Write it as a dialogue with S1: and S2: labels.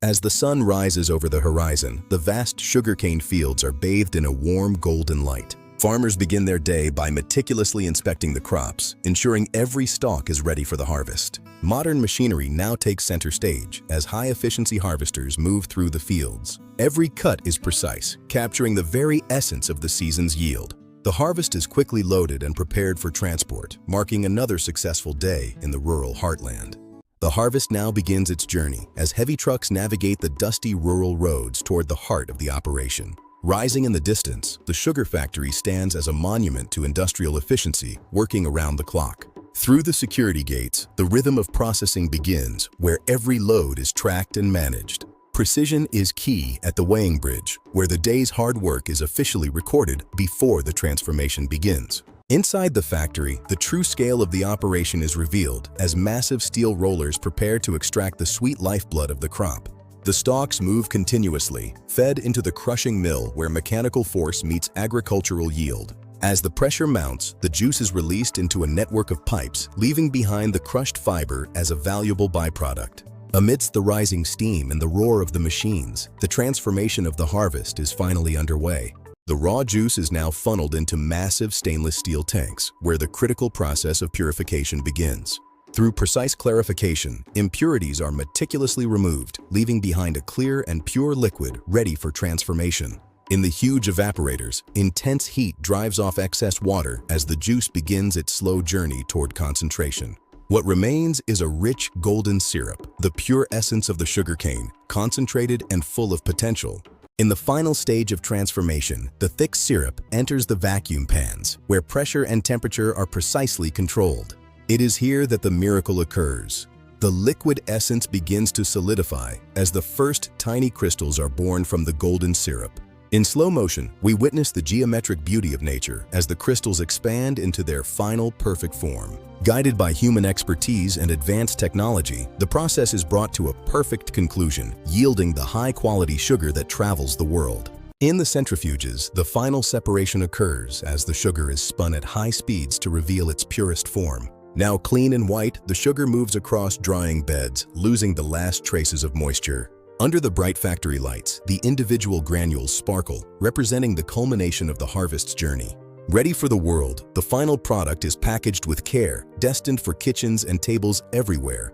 S1: As the sun rises over the horizon, the vast sugarcane fields are bathed in a warm golden light. Farmers begin their day by meticulously inspecting the crops, ensuring every stalk is ready for the harvest. Modern machinery now takes center stage as high-efficiency harvesters move through the fields. Every cut is precise, capturing the very essence of the season's yield. The harvest is quickly loaded and prepared for transport, marking another successful day in the rural heartland. The harvest now begins its journey as heavy trucks navigate the dusty rural roads toward the heart of the operation. Rising in the distance, the sugar factory stands as a monument to industrial efficiency, working around the clock. Through the security gates, the rhythm of processing begins, where every load is tracked and managed. Precision is key at the weighing bridge, where the day's hard work is officially recorded before the transformation begins. Inside the factory, the true scale of the operation is revealed as massive steel rollers prepare to extract the sweet lifeblood of the crop. The stalks move continuously, fed into the crushing mill where mechanical force meets agricultural yield. As the pressure mounts, the juice is released into a network of pipes, leaving behind the crushed fiber as a valuable byproduct. Amidst the rising steam and the roar of the machines, the transformation of the harvest is finally underway. The raw juice is now funneled into massive stainless steel tanks, where the critical process of purification begins. Through precise clarification, impurities are meticulously removed, leaving behind a clear and pure liquid ready for transformation. In the huge evaporators, intense heat drives off excess water as the juice begins its slow journey toward concentration. What remains is a rich golden syrup, the pure essence of the sugarcane, concentrated and full of potential. In the final stage of transformation, the thick syrup enters the vacuum pans, where pressure and temperature are precisely controlled. It is here that the miracle occurs. The liquid essence begins to solidify as the first tiny crystals are born from the golden syrup. In slow motion, we witness the geometric beauty of nature as the crystals expand into their final perfect form. Guided by human expertise and advanced technology, the process is brought to a perfect conclusion, yielding the high-quality sugar that travels the world. In the centrifuges, the final separation occurs as the sugar is spun at high speeds to reveal its purest form. Now clean and white, the sugar moves across drying beds, losing the last traces of moisture. Under the bright factory lights, the individual granules sparkle, representing the culmination of the harvest's journey. Ready for the world, the final product is packaged with care, destined for kitchens and tables everywhere.